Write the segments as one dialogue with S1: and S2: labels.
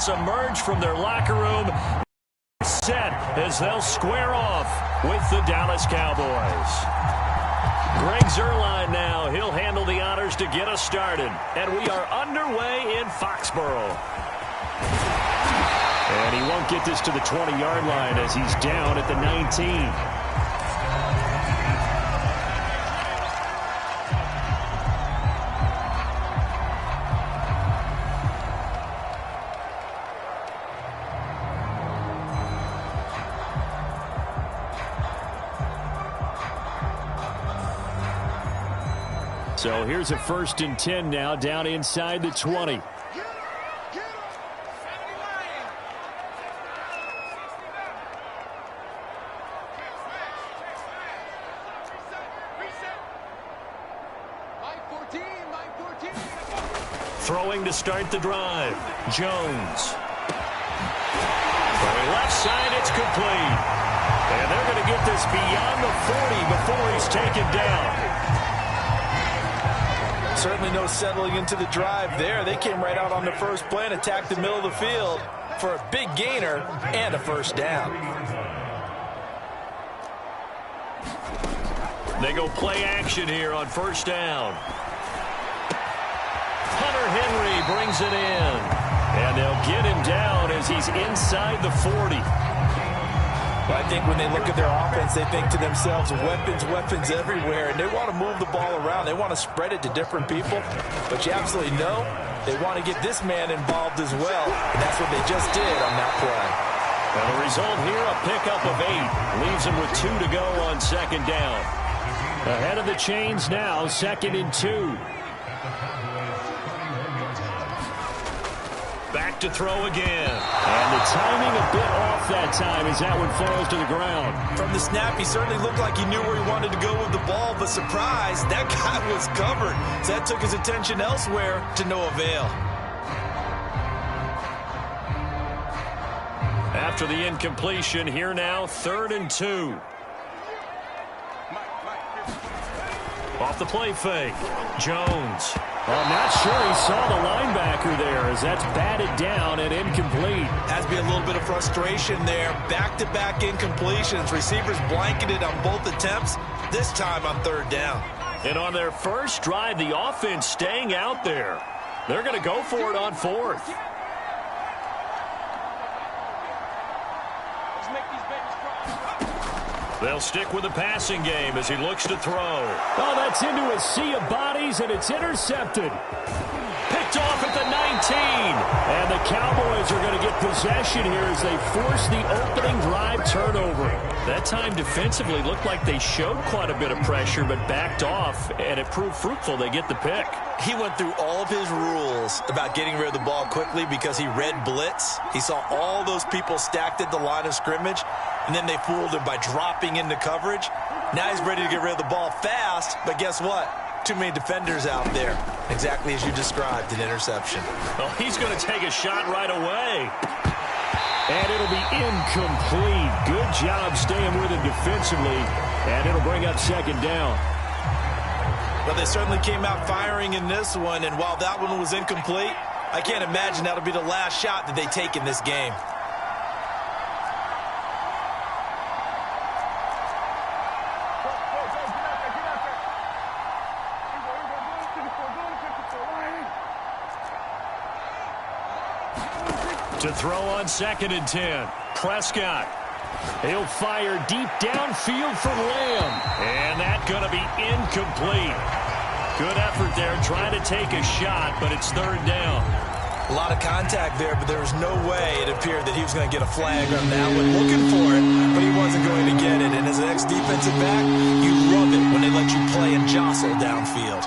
S1: teammates emerge from their locker room set as they'll square off with the Dallas Cowboys. Greg Zuerlein now. He'll handle the honors to get us started. And we are underway in Foxborough. And he won't get this to the 20-yard line as he's down at the 19. So here's a 1st and 10 now, down inside the 20. Throwing to start the drive. Jones. Going left side, it's complete. And they're going to get this beyond the 40 before he's taken down.
S2: Certainly no settling into the drive there. They came right out on the first play and attacked the middle of the field for a big gainer and a 1st down.
S1: They go play action here on 1st down. Hunter Henry brings it in. And they'll get him down as he's inside the 40.
S2: I think when they look at their offense, they think to themselves, weapons, weapons everywhere, and they want to move the ball around. They want to spread it to different people, but you absolutely know they want to get this man involved as well, and that's what they just did on that play.
S1: And the result here, a pickup of 8. Leaves them with 2 to go on 2nd down. Ahead of the chains now, 2nd and 2. Back to throw again. And the timing a bit off that time as that one falls to the ground.
S2: From the snap, he certainly looked like he knew where he wanted to go with the ball, but surprise, that guy was covered. So that took his attention elsewhere to no avail.
S1: After the incompletion, here now, 3rd and 2. Off the play fake. Jones.
S3: I'm not sure he saw the linebacker there as that's batted down and incomplete.
S2: Has to be a little bit of frustration there. Back-to-back incompletions. Receivers blanketed on both attempts, this time on 3rd down.
S1: And on their first drive, the offense staying out there. They're going to go for it on 4th. They'll stick with the passing game as he looks to throw.
S3: Oh, that's into a sea of bodies, and it's intercepted.
S1: Picked off at the 19.
S3: And the Cowboys are going to get possession here as they force the opening drive turnover.
S1: That time defensively looked like they showed quite a bit of pressure but backed off, and it proved fruitful. They get the pick.
S2: He went through all of his rules about getting rid of the ball quickly because he read blitz. He saw all those people stacked at the line of scrimmage, and then they fooled him by dropping into coverage. Now he's ready to get rid of the ball fast, but guess what? Too many defenders out there. Exactly as you described, an interception.
S1: Well, he's going to take a shot right away.
S3: And it'll be incomplete. Good job staying with him defensively, and it'll bring up 2nd down.
S2: Well, they certainly came out firing in this one, and while that one was incomplete, I can't imagine that'll be the last shot that they take in this game.
S1: To throw on 2nd and 10. Prescott. He'll fire deep downfield for Lamb. And that's going to be incomplete. Good effort there trying to take a shot, but it's 3rd down.
S2: A lot of contact there, but there was no way it appeared that he was going to get a flag on that one. Looking for it, but he wasn't going to get it. And as an ex-defensive back, you love it when they let you play and jostle downfield.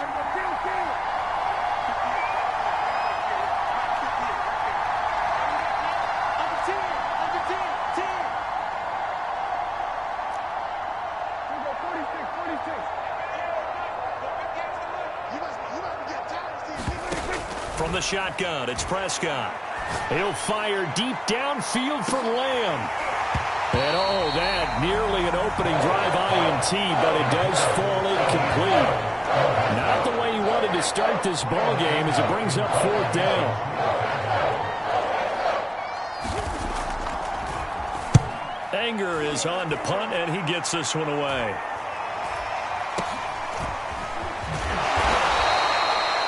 S1: From the shotgun, it's Prescott. He'll fire deep downfield for Lamb. And oh, that nearly an opening drive INT, but it does fall incomplete. Not the way he wanted to start this ball game as it brings up 4th down. Singer is on to punt, and he gets this one away.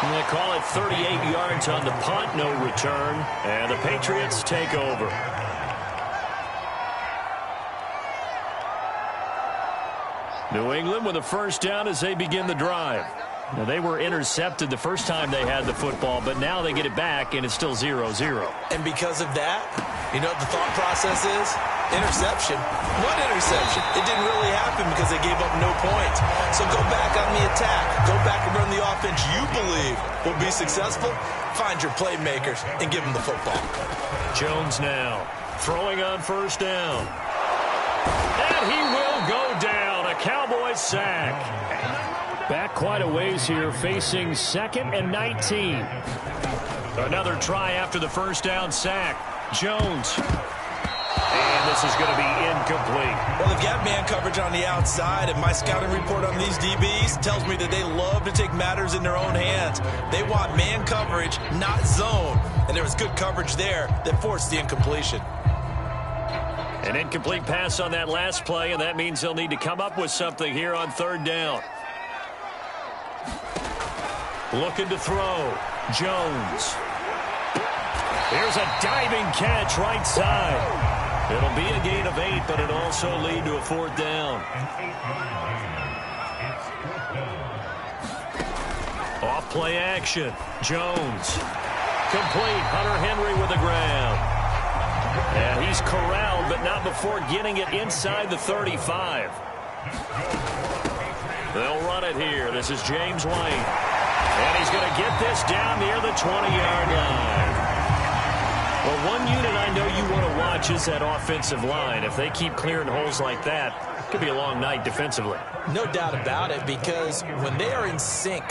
S1: And they call it 38 yards on the punt, no return, and the Patriots take over. New England with a first down as they begin the drive. Now, they were intercepted the first time they had the football, but now they get it back, and it's still 0-0.
S2: And because of that, you know what the thought process is? Interception. One interception. It didn't really happen because they gave up no points. So go back on the attack. Go back and run the offense you believe will be successful. Find your playmakers and give them the football.
S1: Jones now throwing on first down. And he will go down. A Cowboys sack. Back quite a ways here, facing 2nd and 19. Another try after the first down sack. Jones. And this is going to be incomplete.
S2: Well, if you have man coverage on the outside, and my scouting report on these DBs tells me that they love to take matters in their own hands. They want man coverage, not zone. And there was good coverage there that forced the incompletion.
S1: An incomplete pass on that last play, and that means they'll need to come up with something here on 3rd down. Looking to throw. Jones. Here's a diving catch right side. It'll be a gain of 8, but it'll also lead to a 4th down. Off play action. Jones. Complete. Hunter Henry with the grab. And he's corralled, but not before getting it inside the 35. They'll run it here. This is James White. And he's going to get this down near the 20-yard line. Well, one unit I know you want to watch is that offensive line. If they keep clearing holes like that, it could be a long night defensively.
S2: No doubt about it, because when they are in sync,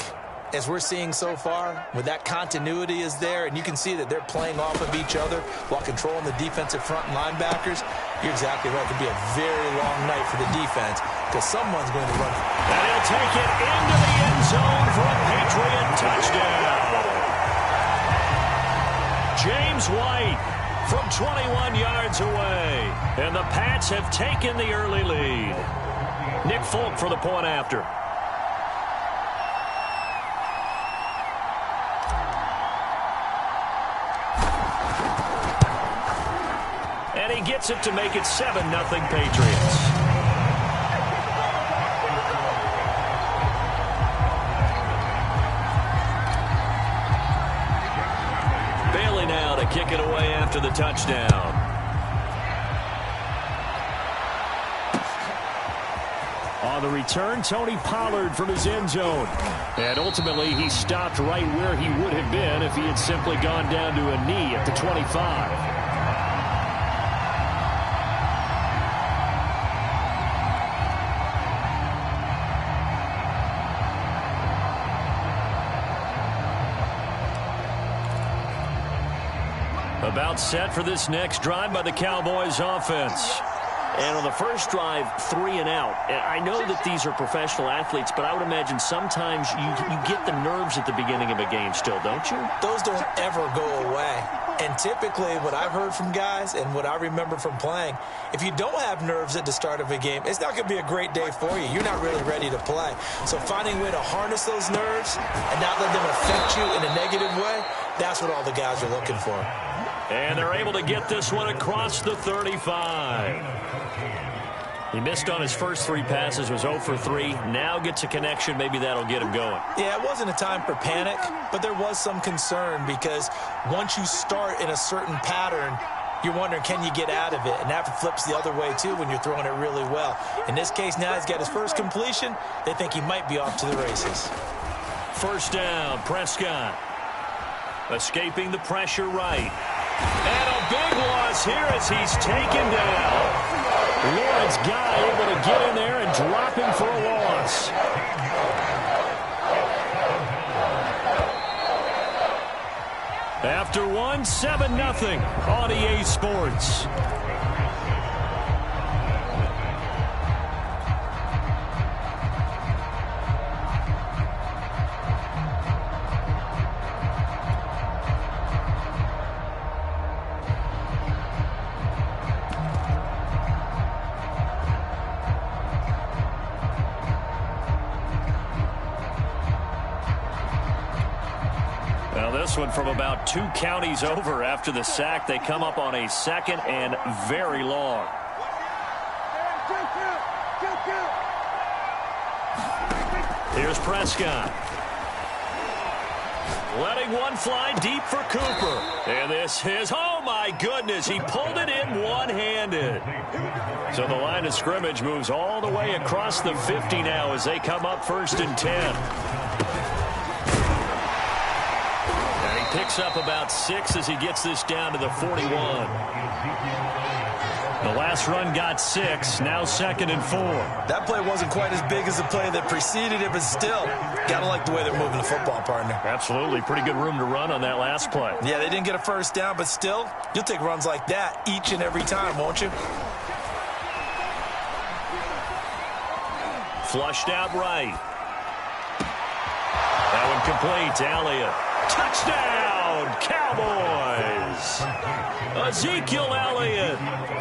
S2: as we're seeing so far, when that continuity is there, and you can see that they're playing off of each other while controlling the defensive front and linebackers, you're exactly right. It could be a very long night for the defense because someone's going to run.
S1: And he'll take it into the end zone for a Patriot touchdown. James White from 21 yards away. And the Pats have taken the early lead. Nick Folk for the point after. And he gets it to make it 7-0 Patriots. Bailey now to kick it away after the touchdown. On the return, Tony Pollard from his end zone. And ultimately, he stopped right where he would have been if he had simply gone down to a knee at the 25. About set for this next drive by the Cowboys offense.
S3: And on the first drive, 3 and out. And I know that these are professional athletes, but I would imagine sometimes you get the nerves at the beginning of a game still, don't you?
S2: Those don't ever go away. And typically what I've heard from guys and what I remember from playing, if you don't have nerves at the start of a game, it's not going to be a great day for you. You're not really ready to play. So finding a way to harness those nerves and not let them affect you in a negative way, that's what all the guys are looking for.
S1: And they're able to get this one across the 35. He missed on his first 3 passes, was 0 for 3. Now gets a connection. Maybe that'll get him going.
S2: Yeah, it wasn't a time for panic, but there was some concern because once you start in a certain pattern, you're wondering, can you get out of it? And that flips the other way, too, when you're throwing it really well. In this case, now he's got his first completion. They think he might be off to the races.
S1: First down, Prescott. Escaping the pressure right. And a big loss here as he's taken down. Lawrence Guy able to get in there and drop him for a loss. After one, 7-0 on EA Sports.
S3: this one from about 2 counties over after the sack. They come up on a 2nd and very long. Here's Prescott. Letting one fly deep for Cooper. And this is, oh my goodness, he pulled it in one-handed. So the line of scrimmage moves all the way across the 50 now as they come up 1st and 10. And he picks up about 6 as he gets this down to the 41. The last run got 6, now 2nd and 4.
S2: That play wasn't quite as big as the play that preceded it, but still, gotta like the way they're moving the football, partner.
S3: Absolutely. Pretty good room to run on that last play.
S2: Yeah, they didn't get a first down, but still, you'll take runs like that each and every time, won't you?
S3: Flushed out right. That one complete to Elliott. Touchdown, Cowboys! Ezekiel Elliott,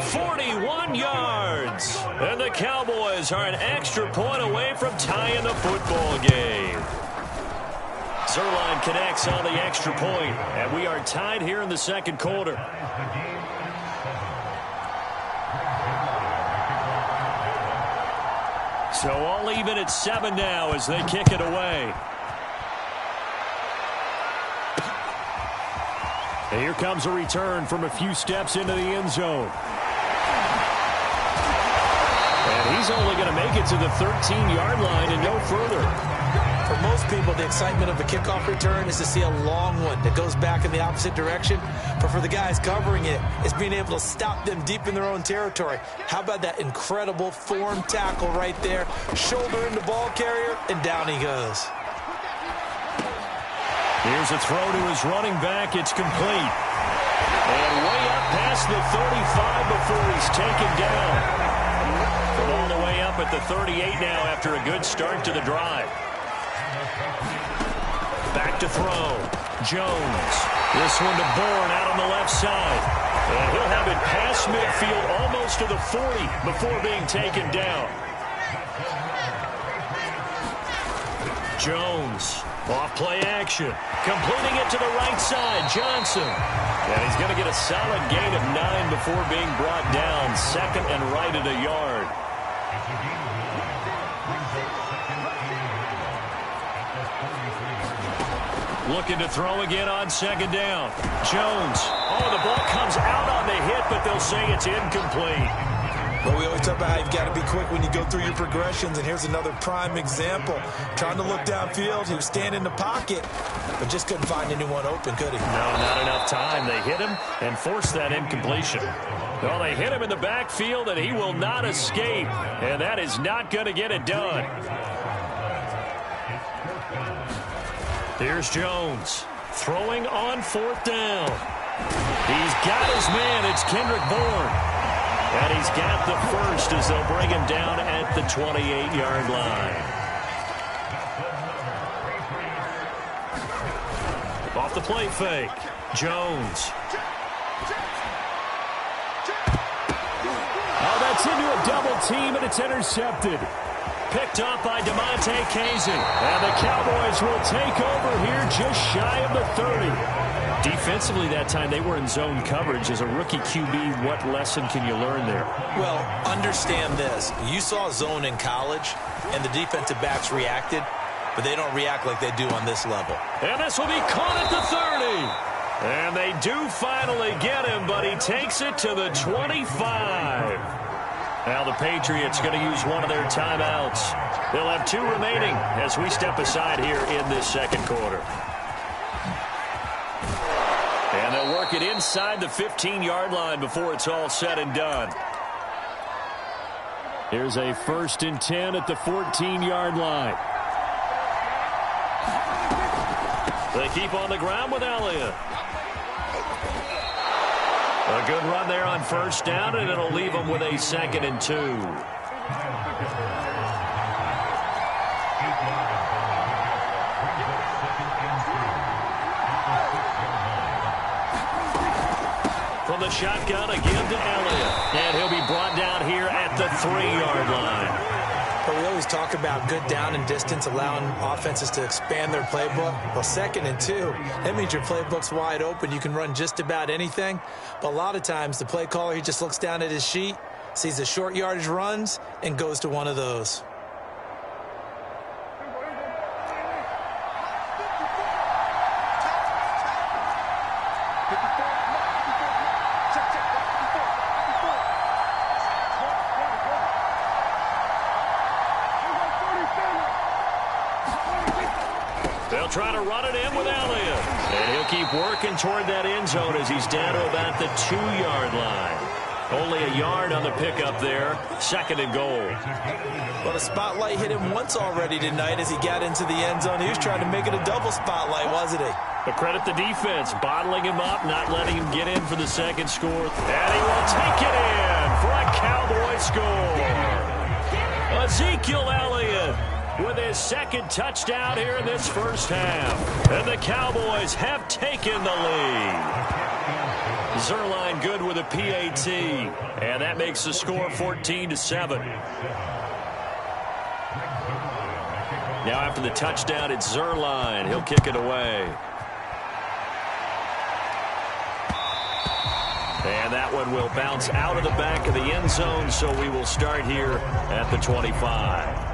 S3: 41 yards. And the Cowboys are an extra point away from tying the football game. Zuerlein connects on the extra point, and we are tied here in the 2nd quarter. So all even at 7 now as they kick it away. And here comes a return from a few steps into the end zone. And he's only going to make it to the 13-yard line and no further.
S2: For most people, the excitement of a kickoff return is to see a long one that goes back in the opposite direction. But for the guys covering it, it's being able to stop them deep in their own territory. How about that incredible form tackle right there? Shoulder into ball carrier, and down he goes.
S3: Here's a throw to his running back. It's complete. And way up past the 35 before he's taken down. From all the way up at the 38 now after a good start to the drive. Back to throw. Jones. This one to Bourne out on the left side. And he'll have it past midfield almost to the 40 before being taken down. Jones. Off play action. Completing it to the right side. Johnson. And he's going to get a solid gain of 9 before being brought down. 2nd and right at a yard. Looking to throw again on 2nd down. Jones. Oh, the ball comes out on the hit, but they'll say it's incomplete.
S2: But we always talk about how you've got to be quick when you go through your progressions, and here's another prime example. Trying to look downfield, he was standing in the pocket, but just couldn't find anyone open, could he?
S3: No, not enough time. They hit him and forced that incompletion. Well, they hit him in the backfield, and he will not escape, and that is not going to get it done. Here's Jones, throwing on 4th down. He's got his man. It's Kendrick Bourne. And he's got the first as they'll bring him down at the 28-yard line. Off the play fake. Jones. Oh, that's into a double team, and it's intercepted. Picked up by DeMonte Kazee. And the Cowboys will take over here just shy of the 30. Defensively that time, they were in zone coverage. As a rookie QB, what lesson can you learn there?
S2: Well, understand this. You saw zone in college, and the defensive backs reacted, but they don't react like they do on this level.
S3: And this will be caught at the 30. And they do finally get him, but he takes it to the 25. Now the Patriots going to use one of their timeouts. They'll have 2 remaining as we step aside here in this 2nd quarter. And they'll work it inside the 15-yard line before it's all said and done. Here's a 1st and 10 at the 14-yard line. They keep on the ground with Elliott. A good run there on 1st down, and it'll leave them with a 2nd and 2. From the shotgun again to Elliott. And he'll be brought down here at the 3-yard line.
S2: But we always talk about good down and distance, allowing offenses to expand their playbook. Well, 2nd and 2, that means your playbook's wide open. You can run just about anything. But a lot of times, the play caller, he just looks down at his sheet, sees the short yardage runs, and goes to one of those.
S3: They'll try to run it in with Elliott. And he'll keep working toward that end zone as he's down to about the 2-yard line. Only a yard on the pickup there. 2nd and goal.
S2: Well, the spotlight hit him once already tonight as he got into the end zone. He was trying to make it a double spotlight, wasn't he?
S3: But credit the defense, bottling him up, not letting him get in for the second score. And he will take it in for a Cowboy score. Ezekiel Elliott with his 2nd touchdown here in this first half. And the Cowboys have taken the lead. Zuerlein good with a PAT. And that makes the score 14-7. Now after the touchdown, it's Zuerlein. He'll kick it away. And that one will bounce out of the back of the end zone, so we will start here at the 25.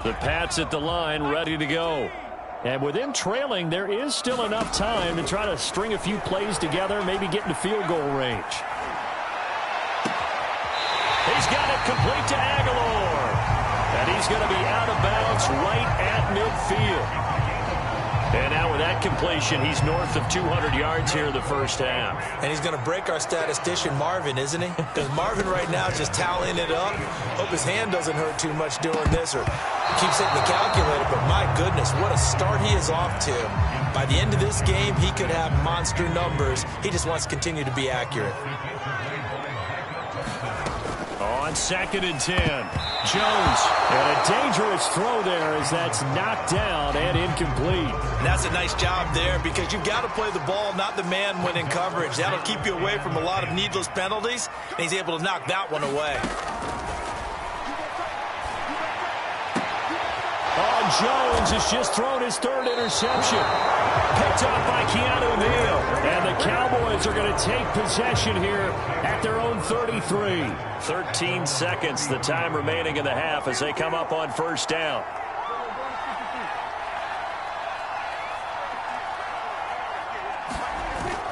S3: The Pats at the line, ready to go. And with him trailing, there is still enough time to try to string a few plays together, maybe get into field goal range. He's got it complete to Aguilar. And he's going to be out of bounds right at midfield. And now with that completion, he's north of 200 yards here in the first half.
S2: And he's going to break our statistician, Marvin, isn't he? Because Marvin right now is just toweling it up. Hope his hand doesn't hurt too much doing this or keeps hitting the calculator. But my goodness, what a start he is off to. By the end of this game, he could have monster numbers. He just wants to continue to be accurate.
S3: On 2nd and 10, Jones. And a dangerous throw there as that's knocked down and incomplete.
S2: And that's a nice job there because you've got to play the ball, not the man when in coverage. That'll keep you away from a lot of needless penalties, and he's able to knock that one away.
S3: Jones has just thrown his 3rd interception. Picked up by Keanu Neal. And the Cowboys are going to take possession here at their own 33. 13 seconds, the time remaining in the half as they come up on 1st down.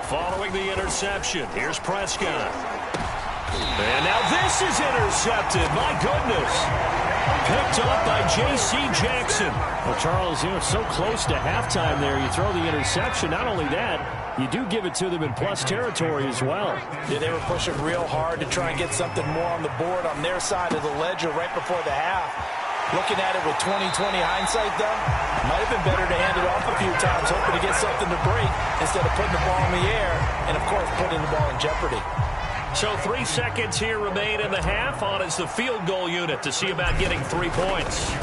S3: Following the interception, here's Prescott. And now this is intercepted. My goodness. Picked up by J.C. Jackson.
S1: Well, Charles, so close to halftime there. You throw the interception. Not only that, you do give it to them in plus territory as well.
S2: Yeah, they were pushing real hard to try and get something more on the board on their side of the ledger right before the half. Looking at it with 20/20 hindsight, though, might have been better to hand it off a few times, hoping to get something to break instead of putting the ball in the air and, of course, putting the ball in jeopardy.
S3: So 3 seconds here remain in the half. On is the field goal unit to see about getting 3 points.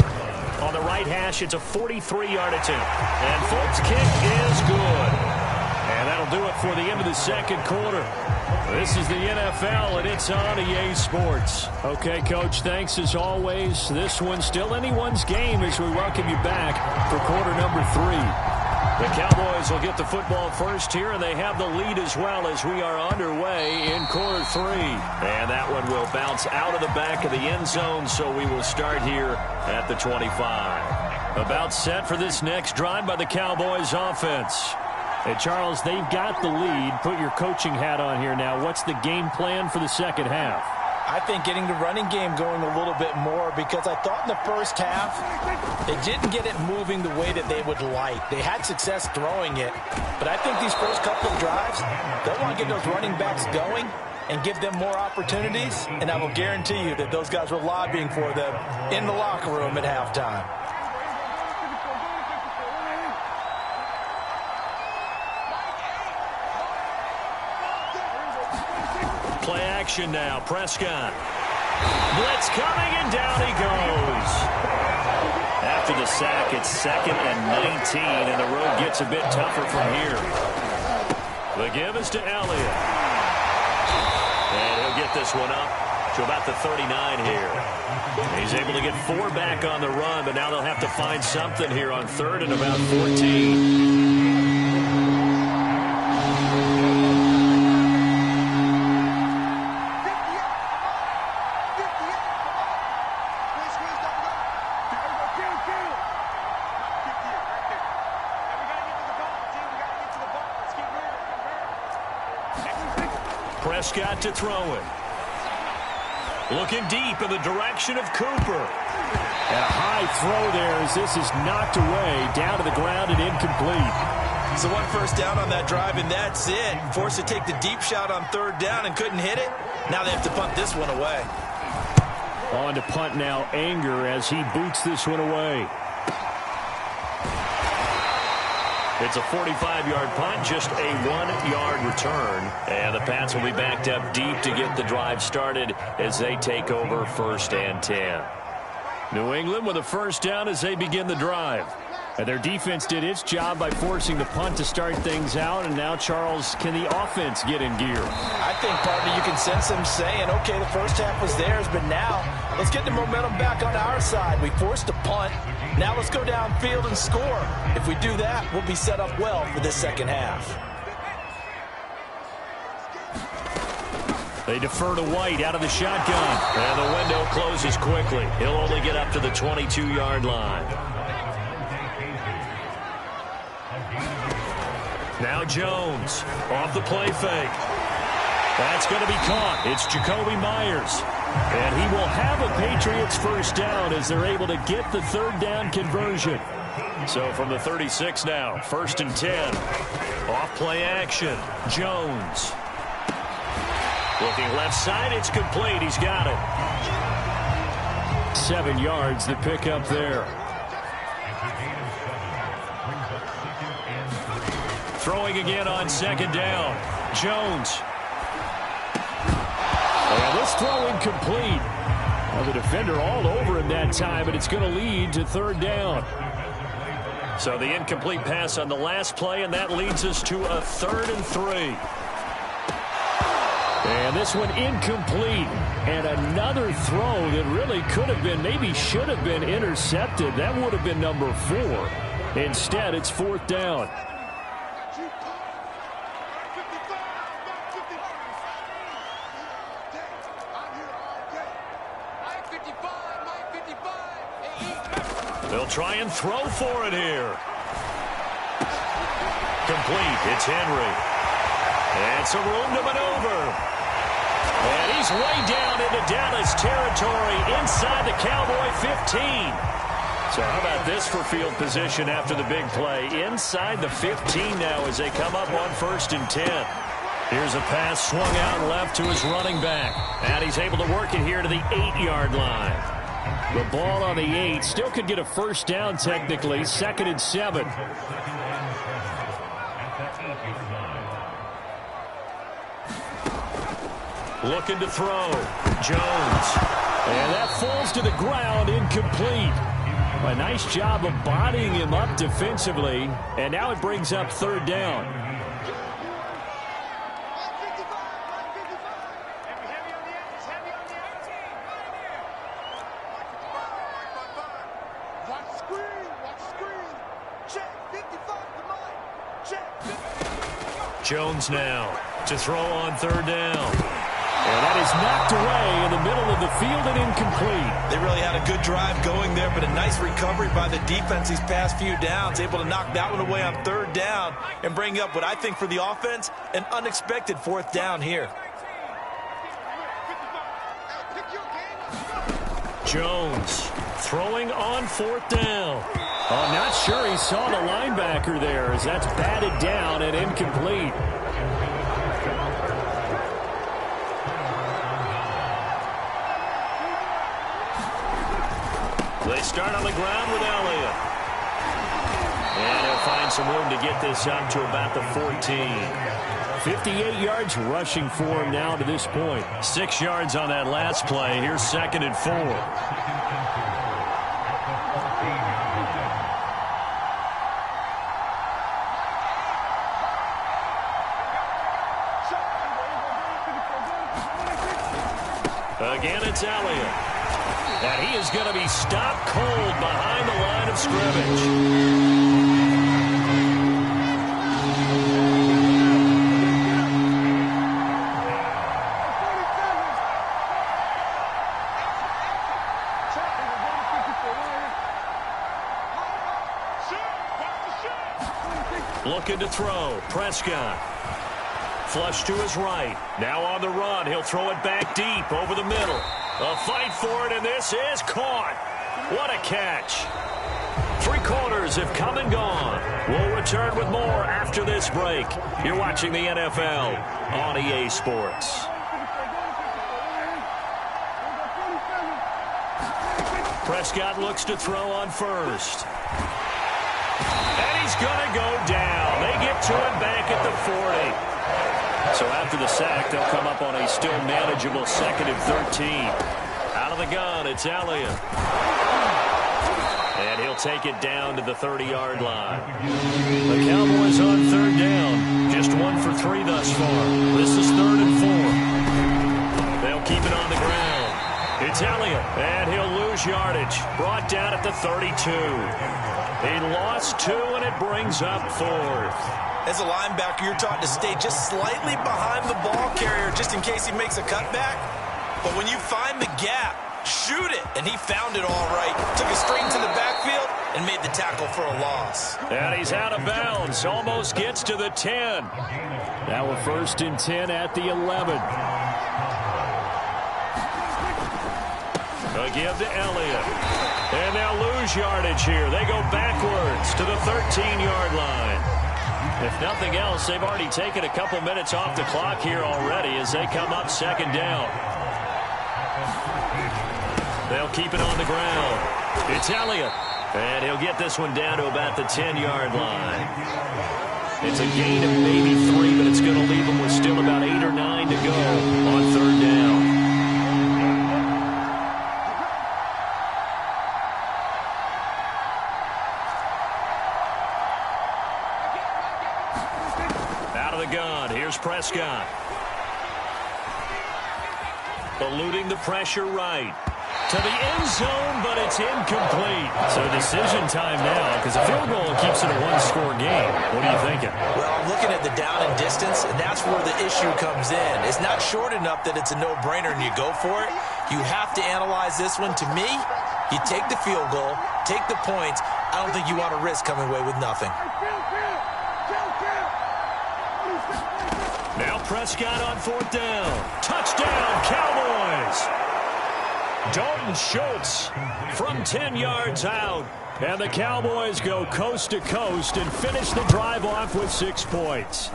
S3: On the right hash, it's a 43-yard attempt. And Folt's kick is good. And that'll do it for the end of the second quarter. This is the NFL, and it's on EA Sports. Okay, Coach, thanks as always. This one's still anyone's game as we welcome you back for quarter number 3. The Cowboys will get the football first here, and they have the lead as well as we are underway in quarter 3. And that one will bounce out of the back of the end zone, so we will start here at the 25. About set for this next drive by the Cowboys offense.
S1: Hey, Charles, they've got the lead. Put your coaching hat on here now. What's the game plan for the second half?
S2: I think getting the running game going a little bit more because I thought in the first half they didn't get it moving the way that they would like. They had success throwing it, but I think these first couple of drives, they'll want to get those running backs going and give them more opportunities, and I will guarantee you that those guys were lobbying for them in the locker room at halftime.
S3: Play action now. Prescott. Blitz coming, and down he goes. After the sack. It's 2nd and 19, and the road gets a bit tougher from here. The give is to Elliott. And he'll get this one up to about the 39 here. He's able to get 4 back on the run, but now they'll have to find something here on 3rd and about 14.
S1: Prescott to throw it. Looking deep in the direction of Cooper.
S4: And a high throw there as this is knocked away, down to the ground and incomplete.
S2: So 1 first down on that drive, and that's it. Forced to take the deep shot on 3rd down and couldn't hit it. Now they have to punt this one away.
S4: On to punt now, Anger, as he boots this one away.
S3: It's a 45-yard punt, just a 1-yard return. And the Pats will be backed up deep to get the drive started as they take over 1st and 10.
S4: New England with a first down as they begin the drive. And their defense did its job by forcing the punt to start things out. And now, Charles, can the offense get in gear?
S2: I think, partner, you can sense them saying, okay, the first half was theirs, but now let's get the momentum back on our side. We forced a punt. Now let's go downfield and score. If we do that, we'll be set up well for this second half.
S4: They defer to White out of the shotgun.
S3: And the window closes quickly. He'll only get up to the 22-yard line.
S1: Now Jones off the play fake. That's going to be caught. It's Jakobi Meyers. And he will have a Patriots first down as they're able to get the 3rd down conversion. So from the 36 now, 1st and 10. Off play action. Jones. Looking left side, it's complete. He's got it.
S4: 7 yards, the pickup there.
S1: Throwing again on 2nd down. Jones.
S4: And this throw incomplete. Well, the defender all over him that time, but it's going to lead to 3rd down.
S1: So the incomplete pass on the last play, and that leads us to a 3rd and 3.
S4: And this one incomplete. And another throw that really could have been, maybe should have been intercepted. That would have been number 4. Instead, it's 4th down.
S1: They'll try and throw for it here. Complete. It's Henry. And some room to maneuver. And he's way down into Dallas territory inside the Cowboy 15. So how about this for field position after the big play? Inside the 15 now as they come up on 1st and 10. Here's a pass swung out left to his running back. And he's able to work it here to the 8-yard line.
S4: The ball on the 8. Still could get a first down technically. 2nd and 7.
S1: Looking to throw. Jones.
S4: And that falls to the ground, incomplete. A nice job of bodying him up defensively. And now it brings up 3rd down.
S1: Jones now to throw on 3rd down.
S4: And that is knocked away in the middle of the field and incomplete.
S2: They really had a good drive going there, but a nice recovery by the defense these past few downs. Able to knock that one away on 3rd down and bring up what I think for the offense, an unexpected 4th down here.
S1: Jones throwing on 4th down.
S4: I'm not sure he saw the linebacker there as that's batted down and incomplete.
S1: They start on the ground with Elliott. And he'll find some room to get this up to about the 14.
S4: 58 yards rushing for him now to this point.
S1: 6 yards on that last play. Here's 2nd and 4.
S3: Again, it's Elliott. And he is going to be stopped cold behind the line of scrimmage. Looking to throw. Prescott. Flush to his right. Now on the run. He'll throw it back deep over the middle. A fight for it, and this is caught. What a catch. 3 quarters have come and gone. We'll return with more after this break. You're watching the NFL on EA Sports. Prescott looks to throw on first. And he's going to go down. They get to him back at the 40. So after the sack, they'll come up on a still manageable 2nd and 13. Out of the gun, it's Elliott. And he'll take it down to the 30-yard line. The Cowboys on 3rd down. Just 1 for 3 thus far. This is 3rd and 4. They'll keep it on the ground. It's Elliott, and he'll lose yardage. Brought down at the 32. He lost 2, and it brings up 4th.
S2: As a linebacker, you're taught to stay just slightly behind the ball carrier just in case he makes a cutback. But when you find the gap, shoot it. And he found it all right. Took it straight into the backfield and made the tackle for a loss.
S3: And he's out of bounds. Almost gets to the 10. Now a 1st and 10 at the 11. A give to Elliott. And they'll lose yardage here. They go backwards to the 13-yard line. If nothing else, they've already taken a couple minutes off the clock here already as they come up 2nd down. They'll keep it on the ground. It's Elliott. And he'll get this one down to about the 10-yard line. It's a gain of maybe 3, but it's going to leave them with still about 8 or 9 to go on 3rd down. Here's Prescott. Eluding the pressure right. To the end zone, but it's incomplete. So decision time now, because a field goal keeps it a 1-score game. What are you thinking?
S2: Well, I'm looking at the down and distance, and that's where the issue comes in. It's not short enough that it's a no-brainer and you go for it. You have to analyze this one. To me, you take the field goal, take the points. I don't think you want to risk coming away with nothing.
S3: Now Prescott on 4th down. Touchdown, Cowboys! Dalton Schultz from 10 yards out. And the Cowboys go coast to coast and finish the drive off with 6 points.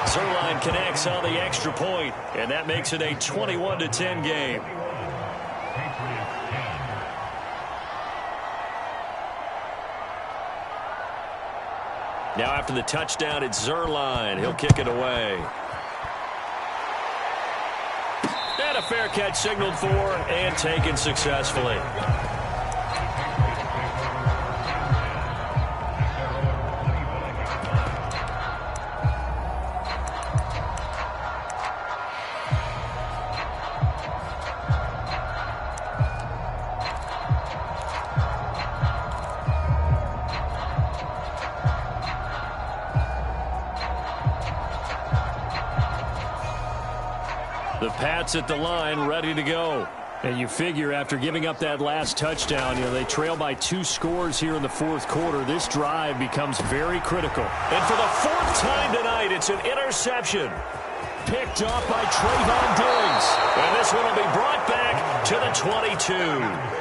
S3: Zuerlein connects on the extra point, and that makes it a 21-10 game. Now after the touchdown, it's Zuerlein. He'll kick it away. And a fair catch signaled for and taken successfully. The Pats at the line, ready to go. And you figure after giving up that last touchdown, they trail by 2 scores here in the 4th quarter. This drive becomes very critical. And for the 4th time tonight, it's an interception. Picked off by Trayvon Diggs. And this one will be brought back to the 22.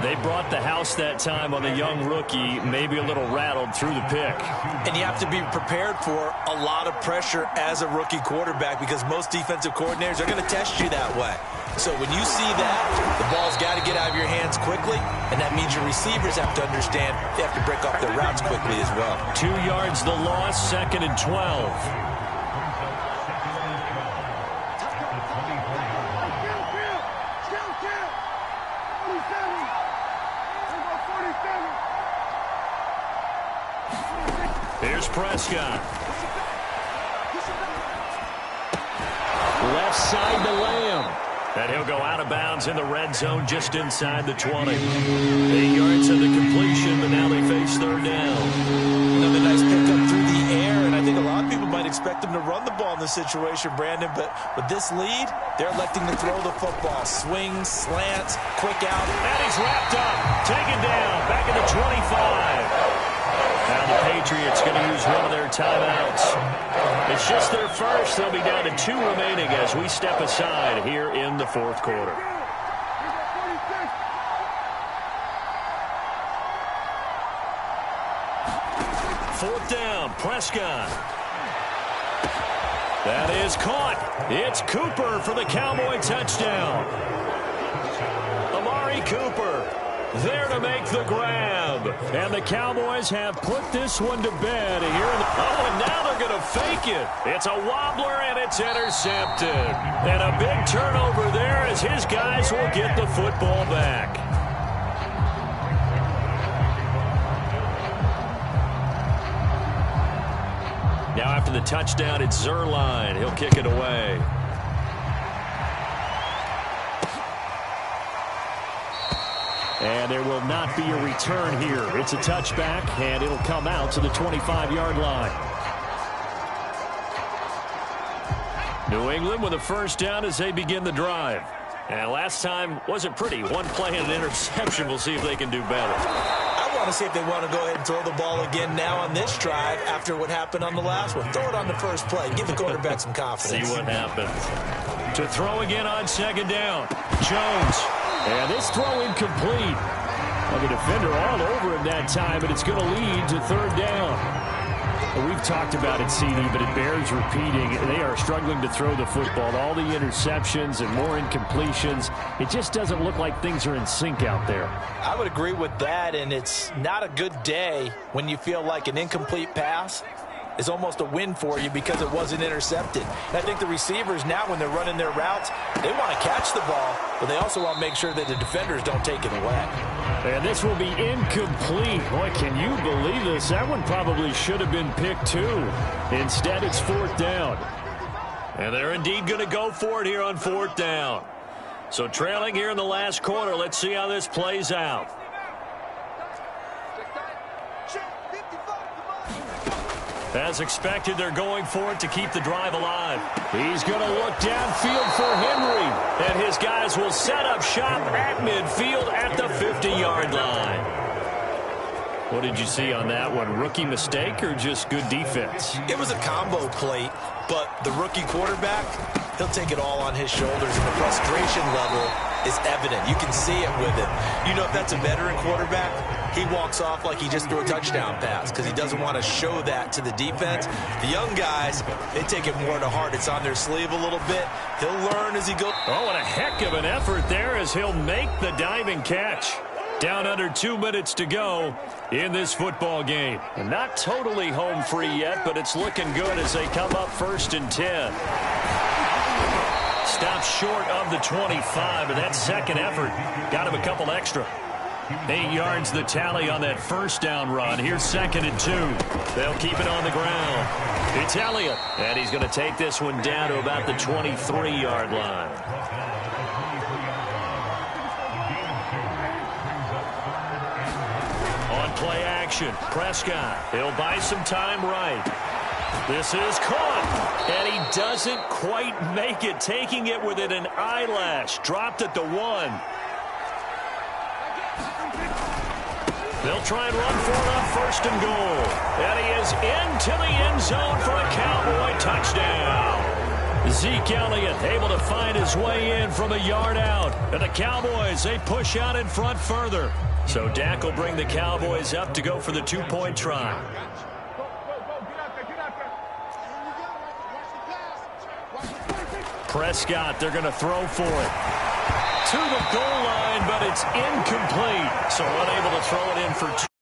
S3: They brought the house that time on the young rookie, maybe a little rattled through the pick.
S2: And you have to be prepared for a lot of pressure as a rookie quarterback because most defensive coordinators are going to test you that way. So when you see that, the ball's got to get out of your hands quickly, and that means your receivers have to understand they have to break off their routes quickly as well.
S3: 2 yards the loss, 2nd and 12. Here's Prescott.
S4: Left side to Lamb.
S3: And he'll go out of bounds in the red zone just inside the 20. 8 yards of the completion, but now they face third down.
S2: Another nice pickup through the air, and I think a lot of people might expect him to run the ball in this situation, Brandon, but with this lead, they're electing to throw the football. Swings, slants, quick out.
S3: And he's wrapped up, taken down, back at the 25. Now the Patriots going to use one of their timeouts. It's just their first. They'll be down to 2 remaining as we step aside here in the fourth quarter. Fourth down, Prescott. That is caught. It's Cooper for the Cowboy touchdown. Amari Cooper there to make the grab.
S4: And the Cowboys have put this one to bed here.
S3: And now they're going to fake it. It's a wobbler, and it's intercepted. And a big turnover there as his guys will get the football back. Now after the touchdown, it's Zuerlein. He'll kick it away.
S4: And there will not be a return here. It's a touchback, and it'll come out to the 25-yard line.
S3: New England with a first down as they begin the drive. And last time wasn't pretty. One play and an interception. We'll see if they can do better.
S2: I want to see if they want to go ahead and throw the ball again now on this drive after what happened on the last one. Throw it on the first play. Give the quarterback some confidence.
S3: See what happens. To throw again on second down. Jones.
S4: And this throw incomplete. Well, the defender all over him that time, and it's going to lead to third down. Well, we've talked about it, CD, but it bears repeating. They are struggling to throw the football. All the interceptions and more incompletions. It just doesn't look like things are in sync out there.
S2: I would agree with that, and it's not a good day when you feel like an incomplete pass is almost a win for you because it wasn't intercepted. And I think the receivers now, when they're running their routes, they want to catch the ball, but they also want to make sure that the defenders don't take it away.
S4: And this will be incomplete. Boy, can you believe this? That one probably should have been picked too. Instead, it's fourth down.
S3: And they're indeed going to go for it here on fourth down. So trailing here in the last quarter, let's see how this plays out. As expected, they're going for it to keep the drive alive.
S4: He's going to look downfield for Henry.
S3: And his guys will set up shop at midfield at the 50-yard line. What did you see on that one? Rookie mistake or just good defense?
S2: It was a combo plate, but the rookie quarterback, he'll take it all on his shoulders, and the frustration level is evident. You can see it with him. You know, if that's a veteran quarterback, he walks off like he just threw a touchdown pass because he doesn't want to show that to the defense. The young guys, they take it more to heart. It's on their sleeve a little bit. He'll learn as he goes.
S3: Oh, and a heck of an effort there as he'll make the diving catch. Down under 2 minutes to go in this football game. And not totally home free yet, but it's looking good as they come up 1st and 10. Stops short of the 25, and that second effort got him a couple extra. 8 yards the tally on that first down run. Here's 2nd and 2. They'll keep it on the ground. It's Elliott, and he's going to take this one down to about the 23-yard line. On play action, Prescott. He'll buy some time right. This is caught, and he doesn't quite make it, taking it within an eyelash. Dropped at the 1. They'll try and run for it on 1st and goal. And he is into the end zone for a Cowboy touchdown. Zeke Elliott able to find his way in from a yard out. And the Cowboys, they push out in front further. So Dak will bring the Cowboys up to go for the 2-point try. Prescott, they're going to throw for it. To the goal line, but it's incomplete. So unable to throw it in for 2.